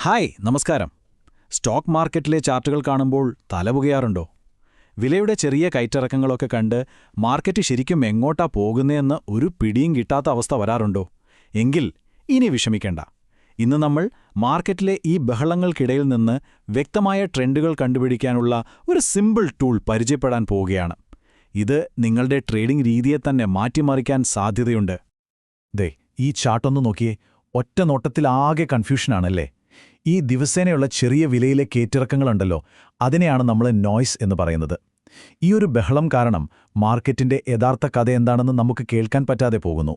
Hi നമസ്കാരം. Stock മാർക്കറ്റിലെ ചാർട്ടുകൾ കാണുമ്പോൾ തലപുകയാറുണ്ടോ? വിലയുടെ ചെറിയ കയറ്റിറക്കങ്ങളൊക്കെ കണ്ട് മാർക്കറ്റ് ശരിക്കും എങ്ങോട്ടാ പോകുന്നതെന്ന് ഒരു പിടിയും കിട്ടാത്ത അവസ്ഥ വരാറുണ്ടോ? എങ്കിൽ ഇനി വിഷമിക്കേണ്ട. ഇന്ന് നമ്മൾ മാർക്കറ്റിലെ ഈ ബഹളങ്ങൾക്കിടയിൽ നിന്ന് വ്യക്തമായ ട്രെൻഡുകൾ കണ്ടുപിടിക്കാനുള്ള ഒരു സിമ്പിൾ ടൂൾ പരിചയപ്പെടാൻ പോവുകയാണ്. ഇത് നിങ്ങളുടെ ട്രേഡിംഗ് രീതിയെ തന്നെ മാറ്റിമറിക്കാൻ സാധ്യതയുണ്ട്. ദേ, ഈ ചാർട്ടൊന്ന് നോക്കിയേ. ഒറ്റ നോട്ടത്തിലാകെ കൺഫ്യൂഷനാണല്ലേ? ഈ ദിവസേനയുള്ള ചെറിയ വിലയിലെ കയറ്റിറക്കങ്ങളുണ്ടല്ലോ, അതിനെയാണ് നമ്മൾ നോയ്സ് എന്ന് പറയുന്നത്. ഈ ഒരു ബഹളം കാരണം മാർക്കറ്റിന്റെ യഥാർത്ഥ കഥ എന്താണെന്ന് നമുക്ക് കേൾക്കാൻ പറ്റാതെ പോകുന്നു.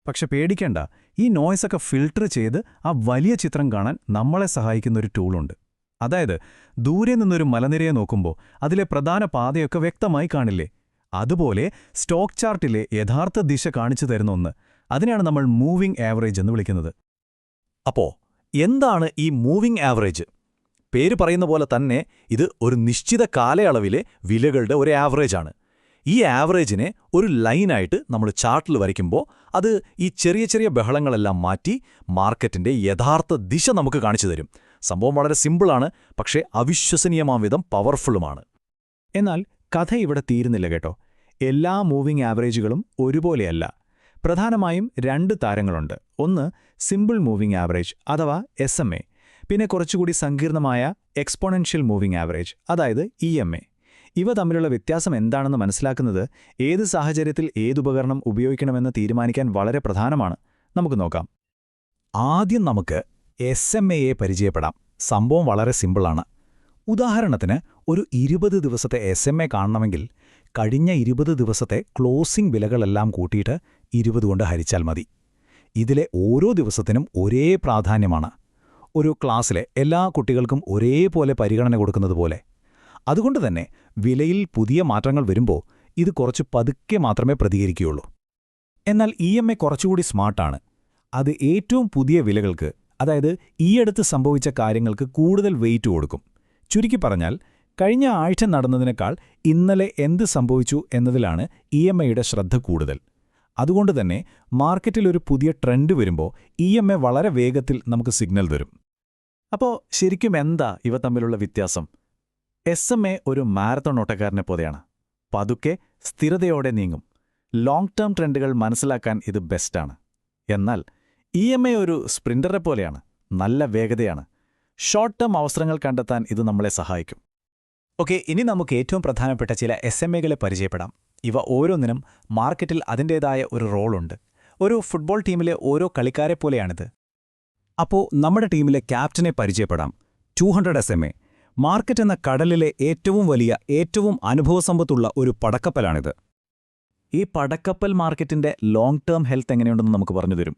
പക്ഷെ പേടിക്കേണ്ട, ഈ നോയ്സൊക്കെ ഫിൽട്ടർ ചെയ്ത് ആ വലിയ ചിത്രം കാണാൻ നമ്മളെ സഹായിക്കുന്ന ഒരു ടൂളുണ്ട്. അതായത്, ദൂരെ നിന്നൊരു മലനിരയെ നോക്കുമ്പോൾ അതിലെ പ്രധാന പാതയൊക്കെ വ്യക്തമായി കാണില്ലേ? അതുപോലെ സ്റ്റോക്ക് ചാർട്ടിലെ യഥാർത്ഥ ദിശ കാണിച്ചു തരുന്ന ഒന്ന്, അതിനെയാണ് നമ്മൾ മൂവിംഗ് ആവറേജ് എന്ന് വിളിക്കുന്നത്. അപ്പോ എന്താണ് ഈ മൂവിംഗ് ആവറേജ്? പേര് പറയുന്ന പോലെ തന്നെ ഇത് ഒരു നിശ്ചിത കാലയളവിലെ വിലകളുടെ ഒരു ആവറേജാണ്. ഈ ആവറേജിനെ ഒരു ലൈനായിട്ട് നമ്മൾ ചാർട്ടിൽ വരയ്ക്കുമ്പോൾ അത് ഈ ചെറിയ ചെറിയ ബഹളങ്ങളെല്ലാം മാറ്റി മാർക്കറ്റിന്റെ യഥാർത്ഥ ദിശ നമുക്ക് കാണിച്ചു തരും. സംഭവം വളരെ സിമ്പിളാണ്, പക്ഷേ അവിശ്വസനീയമാംവിധം പവർഫുള്ളുമാണ്. എന്നാൽ കഥ ഇവിടെ തീരുന്നില്ല കേട്ടോ. എല്ലാ മൂവിംഗ് ആവറേജുകളും ഒരുപോലെയല്ല. പ്രധാനമായും രണ്ട് താരങ്ങളുണ്ട്. ഒന്ന് സിമ്പിൾ മൂവിംഗ് ആവറേജ് അഥവാ SMA, പിന്നെ കുറച്ചുകൂടി സങ്കീർണമായ എക്സ്പോണൻഷ്യൽ മൂവിംഗ് ആവറേജ് അതായത് EMA. ഇവ തമ്മിലുള്ള വ്യത്യാസം എന്താണെന്ന് മനസ്സിലാക്കുന്നത് ഏത് സാഹചര്യത്തിൽ ഏതുപകരണം ഉപയോഗിക്കണമെന്ന് തീരുമാനിക്കാൻ വളരെ പ്രധാനമാണ്. നമുക്ക് നോക്കാം. ആദ്യം നമുക്ക് SMAയെ പരിചയപ്പെടാം. സംഭവം വളരെ സിമ്പിളാണ്. ഉദാഹരണത്തിന് ഒരു 20 ദിവസത്തെ SMA കാണണമെങ്കിൽ കഴിഞ്ഞ 20 ദിവസത്തെ ക്ലോസിംഗ് വിലകളെല്ലാം കൂട്ടിയിട്ട് 20 കൊണ്ട് ഹരിച്ചാൽ മതി. ഇതിലെ ഓരോ ദിവസത്തിനും ഒരേ പ്രാധാന്യമാണ്. ഒരു ക്ലാസ്സിലെ എല്ലാ കുട്ടികൾക്കും ഒരേപോലെ പരിഗണന കൊടുക്കുന്നത് പോലെ. അതുകൊണ്ടുതന്നെ വിലയിൽ പുതിയ മാറ്റങ്ങൾ വരുമ്പോൾ ഇത് കുറച്ച് പതുക്കെ മാത്രമേ പ്രതികരിക്കുകയുള്ളൂ. എന്നാൽ EMA കുറച്ചുകൂടി സ്മാർട്ടാണ്. അത് ഏറ്റവും പുതിയ വിലകൾക്ക്, അതായത് ഈയടുത്ത് സംഭവിച്ച കാര്യങ്ങൾക്ക് കൂടുതൽ വെയിറ്റ് കൊടുക്കും. ചുരുക്കി പറഞ്ഞാൽ, കഴിഞ്ഞ ആഴ്ച നടന്നതിനേക്കാൾ ഇന്നലെ എന്ത് സംഭവിച്ചു എന്നതിലാണ് EMAയുടെ ശ്രദ്ധ കൂടുതൽ. അതുകൊണ്ടുതന്നെ മാർക്കറ്റിലൊരു പുതിയ ട്രെൻഡ് വരുമ്പോൾ EMA വളരെ വേഗത്തിൽ നമുക്ക് സിഗ്നൽ തരും. അപ്പോൾ ശരിക്കും എന്താ ഇവ തമ്മിലുള്ള വ്യത്യാസം? SMA ഒരു മാരത്തോൺ ഓട്ടക്കാരനെ പോലെയാണ്. പതുക്കെ സ്ഥിരതയോടെ നീങ്ങും. ലോങ് ടേം ട്രെൻഡുകൾ മനസ്സിലാക്കാൻ ഇത് ബെസ്റ്റാണ്. എന്നാൽ EMA ഒരു സ്പ്രിന്ററെ പോലെയാണ്. നല്ല വേഗതയാണ്. ഷോർട്ട് ടേം അവസരങ്ങൾ കണ്ടെത്താൻ ഇത് നമ്മളെ സഹായിക്കും. ഓക്കെ, ഇനി നമുക്ക് ഏറ്റവും പ്രധാനപ്പെട്ട ചില SMAകളെ പരിചയപ്പെടാം. ഇവ ഓരോന്നിനും മാർക്കറ്റിൽ അതിൻ്റേതായ ഒരു റോളുണ്ട്. ഒരു ഫുട്ബോൾ ടീമിലെ ഓരോ കളിക്കാരെ പോലെയാണിത്. അപ്പോൾ നമ്മുടെ ടീമിലെ ക്യാപ്റ്റനെ പരിചയപ്പെടാം. 200 SMA. മാർക്കറ്റ് എന്ന കടലിലെ ഏറ്റവും വലിയ, ഏറ്റവും അനുഭവസമ്പത്തുള്ള ഒരു പടക്കപ്പലാണിത്. ഈ പടക്കപ്പൽ മാർക്കറ്റിന്റെ ലോങ് ടേം ഹെൽത്ത് എങ്ങനെയുണ്ടെന്ന് നമുക്ക് പറഞ്ഞു തരും.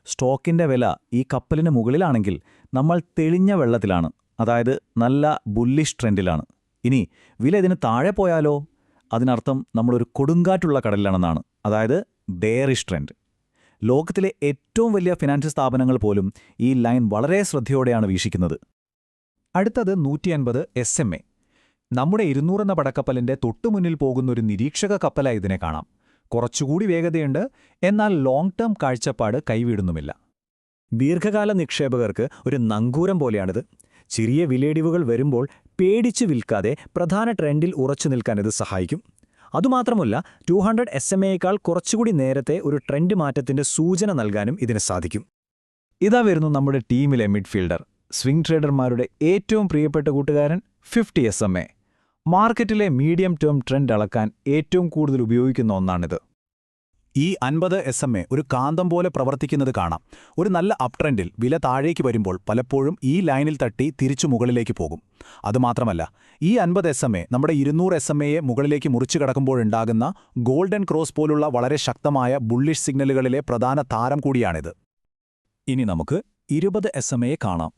സ്റ്റോക്കിന്റെ വില ഈ കപ്പലിന് മുകളിലാണെങ്കിൽ നമ്മൾ തെളിഞ്ഞ വെള്ളത്തിലാണ്, അതായത് നല്ല ബുള്ളിഷ് ട്രെൻഡിലാണ്. ഇനി വില ഇതിന് താഴെ പോയാലോ? അതിനർത്ഥം നമ്മളൊരു കൊടുങ്കാറ്റുള്ള കടലിലാണെന്നാണ്, അതായത് ബെയറിഷ് ട്രെൻഡ്. ലോകത്തിലെ ഏറ്റവും വലിയ ഫിനാൻഷ്യൽ സ്ഥാപനങ്ങൾ പോലും ഈ ലൈൻ വളരെ ശ്രദ്ധയോടെയാണ് വീക്ഷിക്കുന്നത്. അടുത്തത് 150 SMA. നമ്മുടെ 200 എന്ന പടക്കപ്പലിന്റെ തൊട്ടുമുന്നിൽ പോകുന്നൊരു നിരീക്ഷക കപ്പലായി ഇതിനെ കാണാം. കുറച്ചുകൂടി വേഗതയുണ്ട്, എന്നാൽ ലോങ് ടേം കാഴ്ചപ്പാട് കൈവിടുന്നുമില്ല. ദീർഘകാല നിക്ഷേപകർക്ക് ഒരു നങ്കൂരം പോലെയാണിത്. ചെറിയ വിലയിടിവുകൾ വരുമ്പോൾ പേടിച്ചു വിൽക്കാതെ പ്രധാന ട്രെൻഡിൽ ഉറച്ചു നിൽക്കാൻ ഇത് സഹായിക്കും. അതുമാത്രമല്ല, 200 SMAയേക്കാൾ കുറച്ചുകൂടി നേരത്തെ ഒരു ട്രെൻഡ് മാറ്റത്തിന്റെ സൂചന നൽകാനും ഇതിന് സാധിക്കും. ഇതാ വരുന്നു നമ്മുടെ ടീമിലെ മിഡ്ഫീൽഡർ, സ്വിംഗ് ട്രേഡർമാരുടെ ഏറ്റവും പ്രിയപ്പെട്ട കൂട്ടുകാരൻ 50 SMA. മാർക്കറ്റിലെ മീഡിയം ടേം ട്രെൻഡ് അളക്കാൻ ഏറ്റവും കൂടുതൽ ഉപയോഗിക്കുന്ന ഒന്നാണിത്. ഈ 50 SMA ഒരു കാന്തം പോലെ പ്രവർത്തിക്കുന്നത് കാണാം. ഒരു നല്ല അപ് ട്രെൻഡിൽ വില താഴേക്ക് വരുമ്പോൾ പലപ്പോഴും ഈ ലൈനിൽ തട്ടി തിരിച്ചു മുകളിലേക്ക് പോകും. അതുമാത്രമല്ല, ഈ 50 SMA നമ്മുടെ 200 SMAയെ മുകളിലേക്ക് മുറിച്ചു കടക്കുമ്പോഴുണ്ടാകുന്ന ഗോൾഡൻ ക്രോസ് പോലുള്ള വളരെ ശക്തമായ ബുള്ളിഷ് സിഗ്നലുകളിലെ പ്രധാന താരം കൂടിയാണിത്. ഇനി നമുക്ക് 20 SMAയെ കാണാം.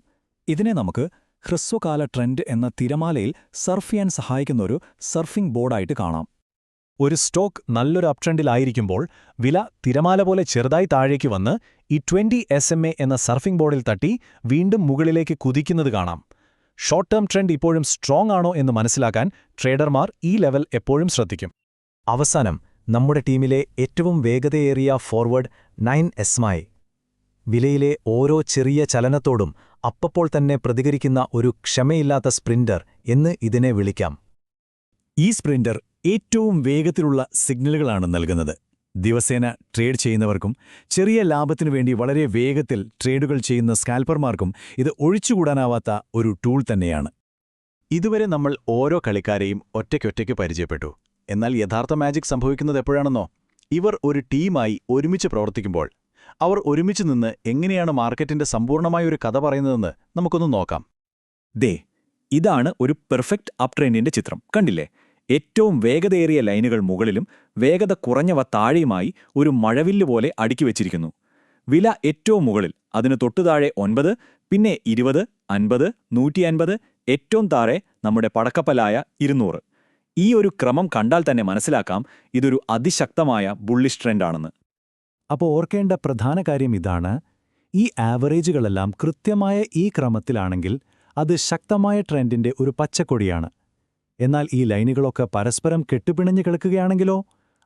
ഇതിനെ നമുക്ക് ഹ്രസ്വകാല ട്രെൻഡ് എന്ന തിരമാലയിൽ സർഫ് ചെയ്യാൻ സഹായിക്കുന്നൊരു സർഫിംഗ് ബോർഡായിട്ട് കാണാം. ഒരു സ്റ്റോക്ക് നല്ലൊരു അപ് ട്രെൻഡിലായിരിക്കുമ്പോൾ വില തിരമാല പോലെ ചെറുതായി താഴേക്ക് വന്ന് ഈ 20 SMA എന്ന സർഫിംഗ് ബോർഡിൽ തട്ടി വീണ്ടും മുകളിലേക്ക് കുതിക്കുന്നത് കാണാം. ഷോർട്ട് ടേം ട്രെൻഡ് ഇപ്പോഴും സ്ട്രോങ് ആണോ എന്ന് മനസ്സിലാക്കാൻ ട്രേഡർമാർ ഈ ലെവൽ എപ്പോഴും ശ്രദ്ധിക്കും. അവസാനം നമ്മുടെ ടീമിലെ ഏറ്റവും വേഗതയേറിയ ഫോർവേഡ് 9 SMA. വിലയിലെ ഓരോ ചെറിയ ചലനത്തോടും അപ്പപ്പോൾ തന്നെ പ്രതികരിക്കുന്ന ഒരു ക്ഷമയില്ലാത്ത സ്പ്രിന്റർ എന്ന് ഇതിനെ വിളിക്കാം. ഈ സ്പ്രിന്റർ ഏറ്റവും വേഗത്തിലുള്ള സിഗ്നലുകളാണ് നൽകുന്നത്. ദിവസേന ട്രേഡ് ചെയ്യുന്നവർക്കും ചെറിയ ലാഭത്തിനു വേണ്ടി വളരെ വേഗത്തിൽ ട്രേഡുകൾ ചെയ്യുന്ന സ്കാൽപ്പർമാർക്കും ഇത് ഒഴിച്ചുകൂടാനാവാത്ത ഒരു ടൂൾ തന്നെയാണ്. ഇതുവരെ നമ്മൾ ഓരോ കളിക്കാരെയും ഒറ്റയ്ക്കൊറ്റയ്ക്ക് പരിചയപ്പെട്ടു. എന്നാൽ യഥാർത്ഥ മാജിക് സംഭവിക്കുന്നത് എപ്പോഴാണെന്നോ? ഇവർ ഒരു ടീമായി ഒരുമിച്ച് പ്രവർത്തിക്കുമ്പോൾ. അവർ ഒരുമിച്ച് നിന്ന് എങ്ങനെയാണ് മാർക്കറ്റിന്റെ സമ്പൂർണ്ണമായൊരു കഥ പറയുന്നതെന്ന് നമുക്കൊന്ന് നോക്കാം. ഇതാണ് ഒരു പെർഫെക്റ്റ് അപ് ട്രെൻഡിന്റെ ചിത്രം. കണ്ടില്ലേ? ഏറ്റവും വേഗതയേറിയ ലൈനുകൾ മുകളിലും വേഗത കുറഞ്ഞവ താഴെയുമായി ഒരു മഴവില്ല് പോലെ അടുക്കി വച്ചിരിക്കുന്നു. വില ഏറ്റവും മുകളിൽ, അതിന് തൊട്ടുതാഴെ 9, പിന്നെ 20, 50, 150, ഏറ്റവും താഴെ നമ്മുടെ പടക്കപ്പലായ 200. ഈ ഒരു ക്രമം കണ്ടാൽ തന്നെ മനസ്സിലാക്കാം ഇതൊരു അതിശക്തമായ ബുള്ളിഷ് ട്രെൻഡാണെന്ന്. അപ്പോൾ ഓർക്കേണ്ട പ്രധാന കാര്യം ഇതാണ്: ഈ ആവറേജുകളെല്ലാം കൃത്യമായ ഈ ക്രമത്തിലാണെങ്കിൽ അത് ശക്തമായ ട്രെൻഡിന്റെ ഒരു പച്ചക്കൊടിയാണ്. എന്നാൽ ഈ ലൈനുകളൊക്കെ പരസ്പരം കെട്ടുപിണഞ്ഞു കിടക്കുകയാണെങ്കിലോ?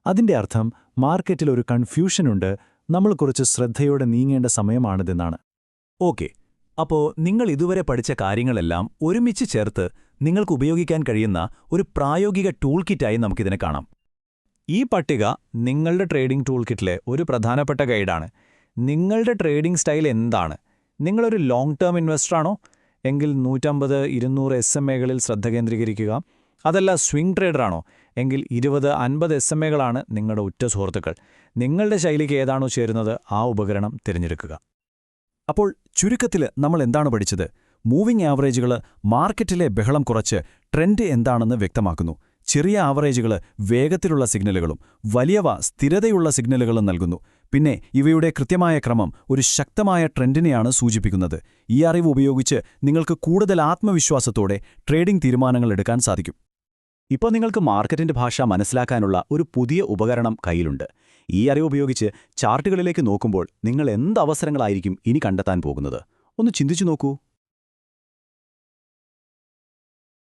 അതിന്റെ അർത്ഥം മാർക്കറ്റിൽ ഒരു കൺഫ്യൂഷനുണ്ട്, നമ്മൾ കുറച്ച് ശ്രദ്ധയോടെ നീങ്ങേണ്ട സമയമാണിതെന്നാണ്. ഓക്കെ, അപ്പോൾ നിങ്ങൾ ഇതുവരെ പഠിച്ച കാര്യങ്ങളെല്ലാം ഒരുമിച്ച് ചേർത്ത് നിങ്ങൾക്ക് ഉപയോഗിക്കാൻ കഴിയുന്ന ഒരു പ്രായോഗിക ടൂൾ കിറ്റായി നമുക്കിതിനെ കാണാം. ഈ പട്ടിക നിങ്ങളുടെ ട്രേഡിംഗ് ടൂൾ കിറ്റിലെ ഒരു പ്രധാനപ്പെട്ട ഗൈഡാണ്. നിങ്ങളുടെ ട്രേഡിംഗ് സ്റ്റൈൽ എന്താണ്? നിങ്ങളൊരു ലോങ് ടേം ഇൻവെസ്റ്ററാണോ? എങ്കിൽ 150, 200 SMAകളിൽ ശ്രദ്ധ കേന്ദ്രീകരിക്കുക. അതല്ല സ്വിംഗ് ട്രേഡറാണോ? എങ്കിൽ 20, 50 SMAകളാണ് നിങ്ങളുടെ ഉറ്റ സുഹൃത്തുക്കൾ. നിങ്ങളുടെ ശൈലിക്ക് ഏതാണോ ചേരുന്നത് ആ ഉപകരണം തിരഞ്ഞെടുക്കുക. അപ്പോൾ ചുരുക്കത്തിൽ നമ്മൾ എന്താണ് പഠിച്ചത്? മൂവിംഗ് ആവറേജുകൾ മാർക്കറ്റിലെ ബഹളം കുറച്ച് ട്രെൻഡ് എന്താണെന്ന് വ്യക്തമാക്കുന്നു. ചെറിയ ആവറേജുകൾ വേഗത്തിലുള്ള സിഗ്നലുകളും വലിയവ സ്ഥിരതയുള്ള സിഗ്നലുകളും നൽകുന്നു. പിന്നെ ഇവയുടെ കൃത്യമായ ക്രമം ഒരു ശക്തമായ ട്രെൻഡിനെയാണ് സൂചിപ്പിക്കുന്നത്. ഈ അറിവ് ഉപയോഗിച്ച് നിങ്ങൾക്ക് കൂടുതൽ ആത്മവിശ്വാസത്തോടെ ട്രേഡിംഗ് തീരുമാനങ്ങൾ എടുക്കാൻ സാധിക്കും. ഇപ്പോൾ നിങ്ങൾക്ക് മാർക്കറ്റിന്റെ ഭാഷ മനസ്സിലാക്കാനുള്ള ഒരു പുതിയ ഉപകരണം കയ്യിലുണ്ട്. ഈ അറിവ് ഉപയോഗിച്ച് ചാർട്ടുകളിലേക്ക് നോക്കുമ്പോൾ നിങ്ങൾ എന്ത് അവസരങ്ങളായിരിക്കും ഇനി കണ്ടെത്താൻ പോകുന്നത്? ഒന്ന് ചിന്തിച്ചു നോക്കൂ.